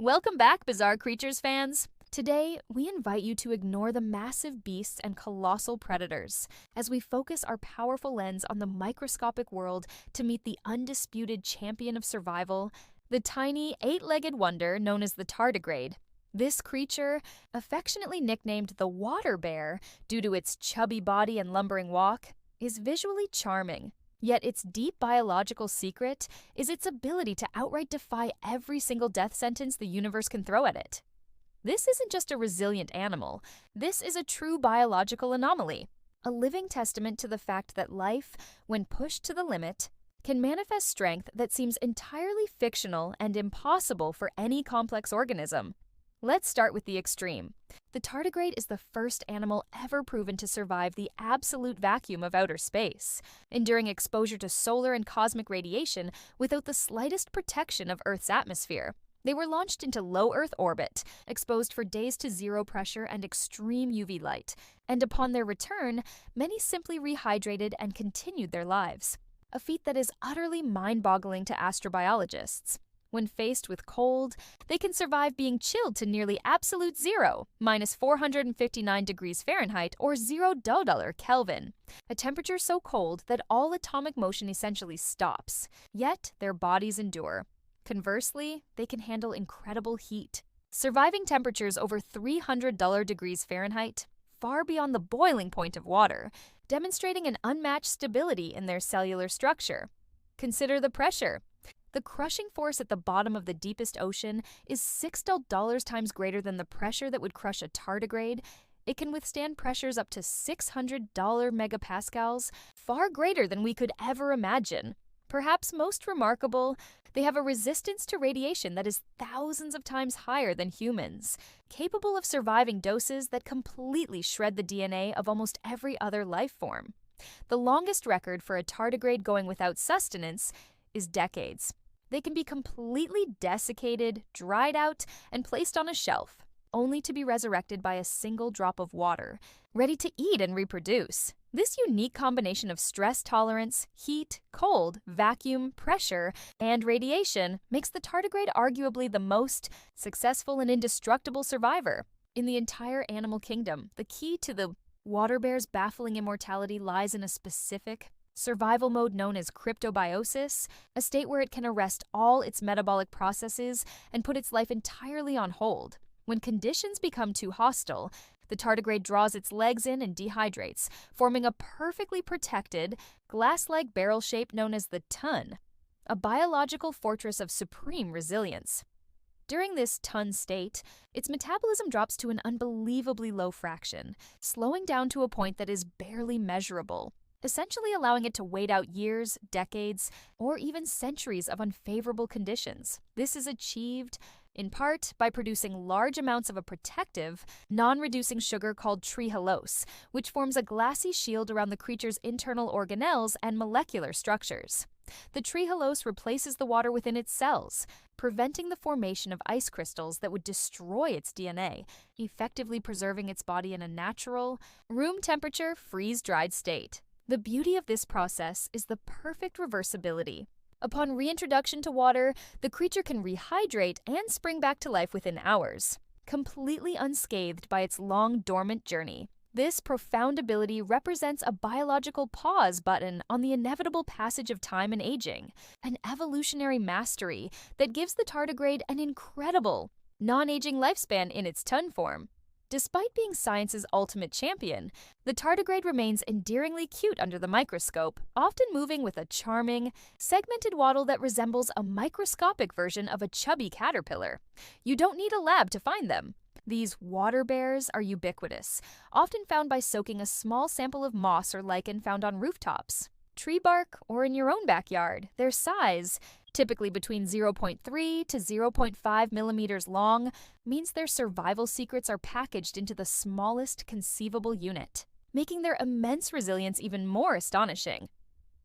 Welcome back, Bizarre Creatures fans! Today, we invite you to ignore the massive beasts and colossal predators as we focus our powerful lens on the microscopic world to meet the undisputed champion of survival, the tiny, eight-legged wonder known as the tardigrade. This creature, affectionately nicknamed the water bear due to its chubby body and lumbering walk, is visually charming. Yet its deep biological secret is its ability to outright defy every single death sentence the universe can throw at it. This isn't just a resilient animal, this is a true biological anomaly, a living testament to the fact that life, when pushed to the limit, can manifest strength that seems entirely fictional and impossible for any complex organism. Let's start with the extreme. The tardigrade is the first animal ever proven to survive the absolute vacuum of outer space, enduring exposure to solar and cosmic radiation without the slightest protection of Earth's atmosphere. They were launched into low Earth orbit, exposed for days to zero pressure and extreme UV light, and upon their return, many simply rehydrated and continued their lives. A feat that is utterly mind-boggling to astrobiologists. When faced with cold, they can survive being chilled to nearly absolute zero, minus 459 degrees Fahrenheit or 0 Kelvin, a temperature so cold that all atomic motion essentially stops. Yet, their bodies endure. Conversely, they can handle incredible heat, surviving temperatures over 300 degrees Fahrenheit, far beyond the boiling point of water, demonstrating an unmatched stability in their cellular structure. Consider the pressure. The crushing force at the bottom of the deepest ocean is $6 times greater than the pressure that would crush a tardigrade. It can withstand pressures up to $600 megapascals, far greater than we could ever imagine. Perhaps most remarkable, they have a resistance to radiation that is thousands of times higher than humans, capable of surviving doses that completely shred the DNA of almost every other life form. The longest record for a tardigrade going without sustenance is decades. They can be completely desiccated, dried out, and placed on a shelf, only to be resurrected by a single drop of water, ready to eat and reproduce. This unique combination of stress tolerance, heat, cold, vacuum, pressure, and radiation makes the tardigrade arguably the most successful and indestructible survivor in the entire animal kingdom. The key to the water bear's baffling immortality lies in a specific survival mode known as Cryptobiosis, a state where it can arrest all its metabolic processes and put its life entirely on hold. When conditions become too hostile, the tardigrade draws its legs in and dehydrates, forming a perfectly protected, glass-like barrel shape known as the tun, a biological fortress of supreme resilience. During this tun state, its metabolism drops to an unbelievably low fraction, slowing down to a point that is barely measurable, essentially allowing it to wait out years, decades, or even centuries of unfavorable conditions. This is achieved, in part, by producing large amounts of a protective, non-reducing sugar called trehalose, which forms a glassy shield around the creature's internal organelles and molecular structures. The trehalose replaces the water within its cells, preventing the formation of ice crystals that would destroy its DNA, effectively preserving its body in a natural, room-temperature, freeze-dried state. The beauty of this process is the perfect reversibility. Upon reintroduction to water, the creature can rehydrate and spring back to life within hours, completely unscathed by its long dormant journey. This profound ability represents a biological pause button on the inevitable passage of time and aging, an evolutionary mastery that gives the tardigrade an incredible, non-aging lifespan in its tun form. Despite being science's ultimate champion, the tardigrade remains endearingly cute under the microscope, often moving with a charming, segmented waddle that resembles a microscopic version of a chubby caterpillar. You don't need a lab to find them. These water bears are ubiquitous, often found by soaking a small sample of moss or lichen found on rooftops, tree bark, or in your own backyard. Their size, typically between 0.3 to 0.5 millimeters long, means their survival secrets are packaged into the smallest conceivable unit, making their immense resilience even more astonishing.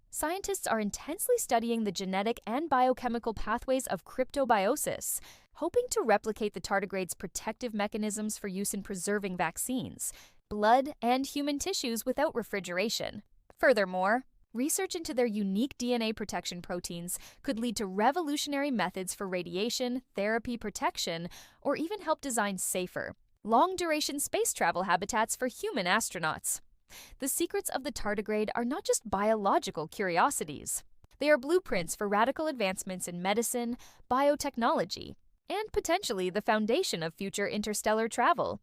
Scientists are intensely studying the genetic and biochemical pathways of cryptobiosis, hoping to replicate the tardigrade's protective mechanisms for use in preserving vaccines, blood, and human tissues without refrigeration. Furthermore, Research into their unique DNA protection proteins could lead to revolutionary methods for radiation, therapy protection, or even help design safer, long-duration space travel habitats for human astronauts. The secrets of the tardigrade are not just biological curiosities. They are blueprints for radical advancements in medicine, biotechnology, and potentially the foundation of future interstellar travel.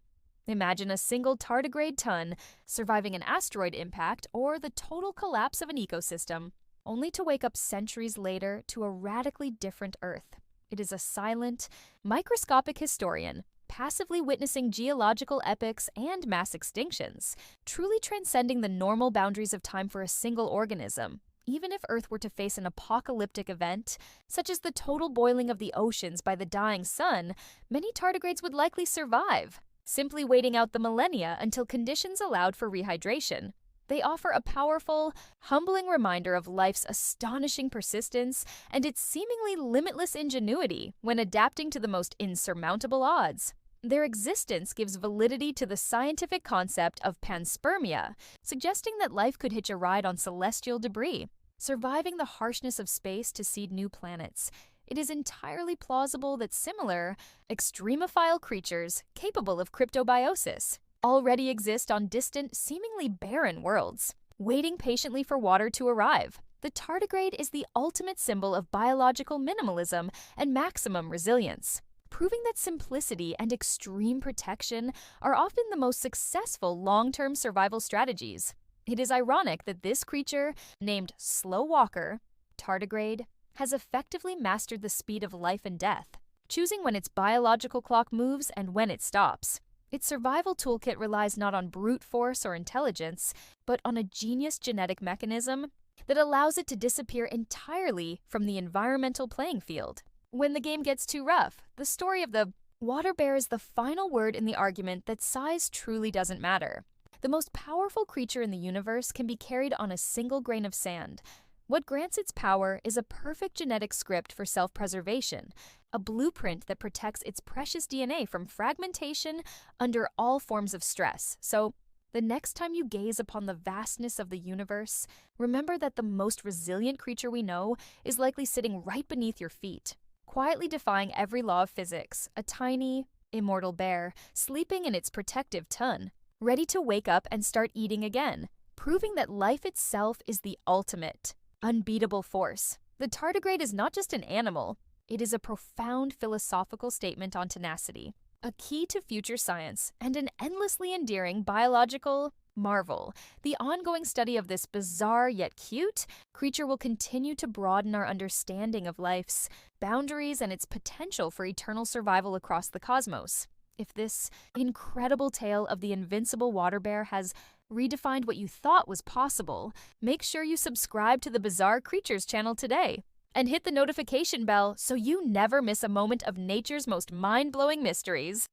Imagine a single tardigrade ton surviving an asteroid impact or the total collapse of an ecosystem, only to wake up centuries later to a radically different Earth. It is a silent, microscopic historian, passively witnessing geological epochs and mass extinctions, truly transcending the normal boundaries of time for a single organism. Even if Earth were to face an apocalyptic event, such as the total boiling of the oceans by the dying sun, many tardigrades would likely survive, simply waiting out the millennia until conditions allowed for rehydration. They offer a powerful, humbling reminder of life's astonishing persistence and its seemingly limitless ingenuity when adapting to the most insurmountable odds. Their existence gives validity to the scientific concept of panspermia, suggesting that life could hitch a ride on celestial debris, surviving the harshness of space to seed new planets. It is entirely plausible that similar, extremophile creatures capable of cryptobiosis already exist on distant, seemingly barren worlds, waiting patiently for water to arrive. The tardigrade is the ultimate symbol of biological minimalism and maximum resilience, proving that simplicity and extreme protection are often the most successful long-term survival strategies. It is ironic that this creature, named Slow Walker, tardigrade, has effectively mastered the speed of life and death, choosing when its biological clock moves and when it stops. Its survival toolkit relies not on brute force or intelligence, but on a genius genetic mechanism that allows it to disappear entirely from the environmental playing field. When the game gets too rough, the story of the water bear is the final word in the argument that size truly doesn't matter. The most powerful creature in the universe can be carried on a single grain of sand. What grants its power is a perfect genetic script for self-preservation, a blueprint that protects its precious DNA from fragmentation under all forms of stress. So, the next time you gaze upon the vastness of the universe, remember that the most resilient creature we know is likely sitting right beneath your feet, quietly defying every law of physics, a tiny, immortal bear sleeping in its protective ton, ready to wake up and start eating again, proving that life itself is the ultimate, unbeatable force. The tardigrade is not just an animal, it is a profound philosophical statement on tenacity, a key to future science, and an endlessly endearing biological marvel. The ongoing study of this bizarre yet cute creature will continue to broaden our understanding of life's boundaries and its potential for eternal survival across the cosmos. If this incredible tale of the invincible water bear has redefined what you thought was possible, make sure you subscribe to the Bizarre Creatures channel today and hit the notification bell so you never miss a moment of nature's most mind-blowing mysteries.